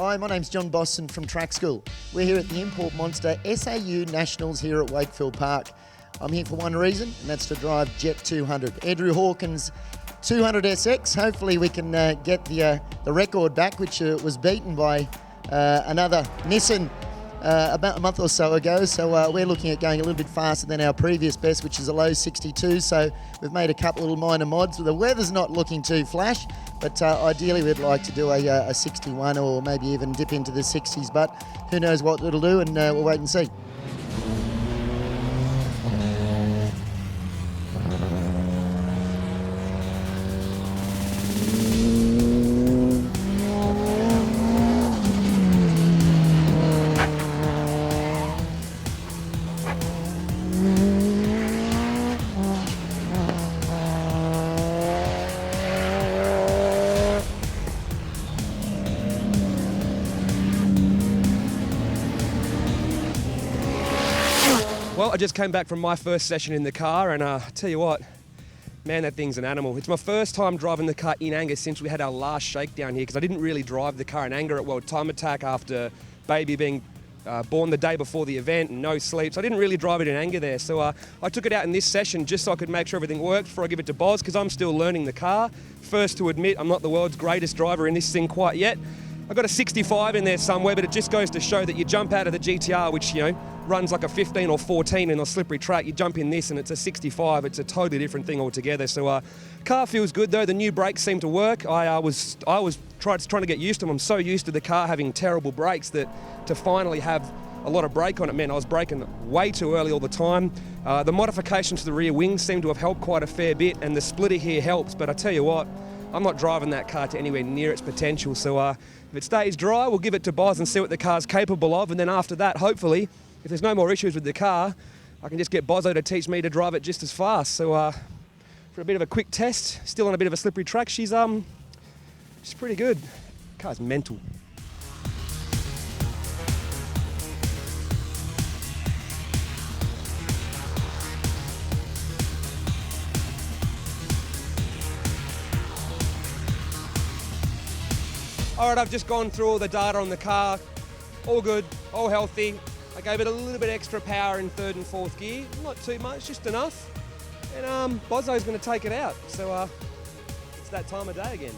Hi, my name's John Boston from Track School. We're here at the Import Monster SAU Nationals here at Wakefield Park. I'm here for one reason, and that's to drive JET200. Andrew Hawkins' 200SX. Hopefully we can get the record back, which was beaten by another Nissan about a month or so ago. So we're looking at going a little bit faster than our previous best, which is a low 62. So we've made a couple little minor mods. The weather's not looking too flash, but ideally we'd like to do a 61 or maybe even dip into the 60s. But who knows what it'll do, and we'll wait and see. Well, I just came back from my first session in the car, and I tell you what, man, that thing's an animal. It's my first time driving the car in anger since we had our last shakedown here, because I didn't really drive the car in anger at World Time Attack after baby being born the day before the event and no sleep, so I didn't really drive it in anger there. So I took it out in this session just so I could make sure everything worked before I give it to Boz, because I'm still learning the car. First to admit, I'm not the world's greatest driver in this thing quite yet. I got a 65 in there somewhere, but it just goes to show that you jump out of the GTR, which, you know, runs like a 15 or 14 in a slippery track. You jump in this and it's a 65. It's a totally different thing altogether. So car feels good though. The new brakes seem to work. I was trying to get used to them. I'm so used to the car having terrible brakes that to finally have a lot of brake on it, man, I was braking way too early all the time. The modifications to the rear wings seem to have helped quite a fair bit, and the splitter here helps, but I tell you what, I'm not driving that car to anywhere near its potential. So if it stays dry, we'll give it to Boz and see what the car's capable of, and then after that, hopefully, if there's no more issues with the car, I can just get Bozo to teach me to drive it just as fast. So for a bit of a quick test, still on a bit of a slippery track, she's pretty good. The car's mental. All right, I've just gone through all the data on the car. All good, all healthy. I gave it a little bit extra power in third and fourth gear. Not too much, just enough. And Bozo's going to take it out. So it's that time of day again.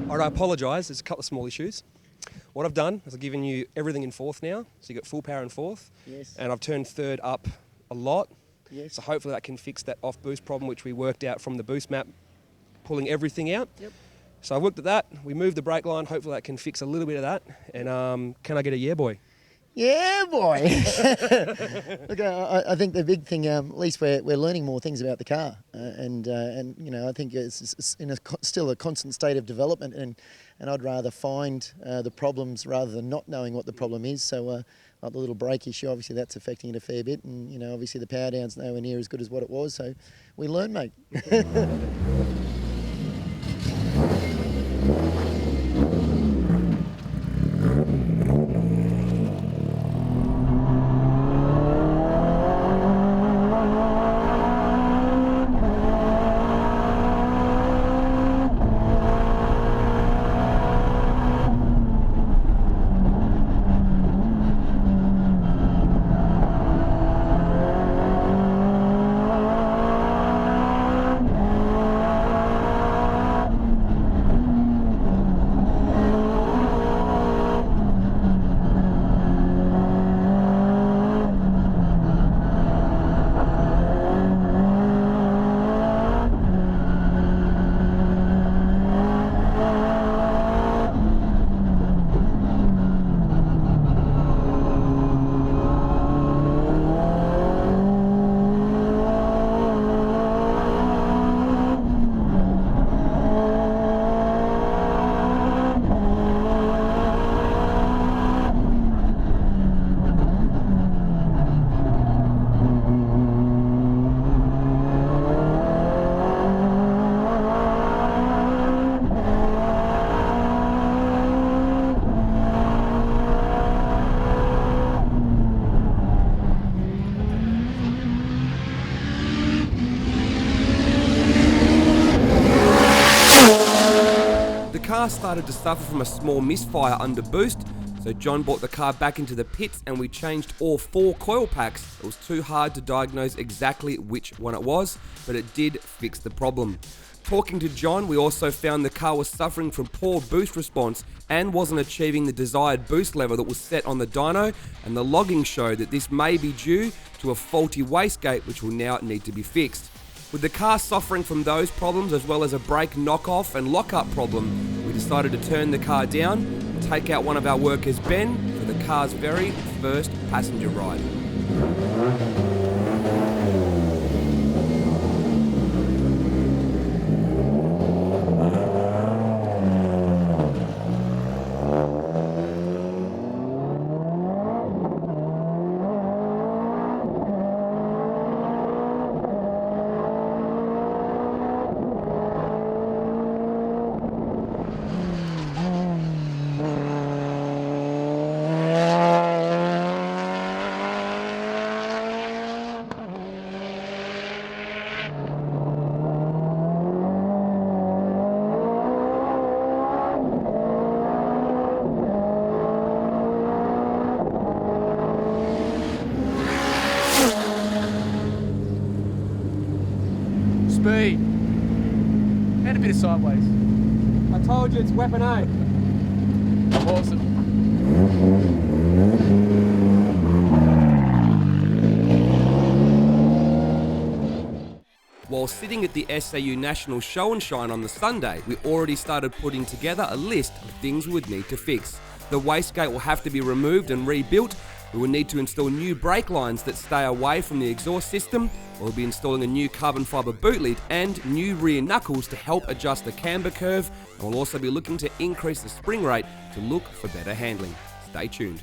All right, I apologise, there's a couple of small issues. What I've done is I've given you everything in fourth now, so you got full power in fourth. Yes. And I've turned third up a lot. Yes. So hopefully that can fix that off boost problem, which we worked out from the boost map, pulling everything out. Yep. So I've looked at that, we moved the brake line, hopefully that can fix a little bit of that. And can I get a yeah boy? Yeah, boy. Look, I think the big thing, at least we're learning more things about the car, and you know, I think it's in still a constant state of development, and I'd rather find the problems rather than not knowing what the problem is. So, like the little brake issue, obviously that's affecting it a fair bit, and you know, obviously the power down's nowhere near as good as what it was. So, we learn, mate. The car started to suffer from a small misfire under boost, so John brought the car back into the pits and we changed all 4 coil packs. It was too hard to diagnose exactly which one it was, but it did fix the problem. Talking to John, we also found the car was suffering from poor boost response and wasn't achieving the desired boost level that was set on the dyno, and the logging showed that this may be due to a faulty wastegate which will now need to be fixed. With the car suffering from those problems as well as a brake knock-off and lock-up problem, we decided to turn the car down and take out one of our workers, Ben, for the car's very first passenger ride. Speed. And a bit of sideways. I told you it's weapon A. Awesome. While sitting at the SAU National Show and Shine on the Sunday, we already started putting together a list of things we would need to fix. The wastegate will have to be removed and rebuilt. We will need to install new brake lines that stay away from the exhaust system. We'll be installing a new carbon fibre boot lid and new rear knuckles to help adjust the camber curve, and we'll also be looking to increase the spring rate to look for better handling. Stay tuned.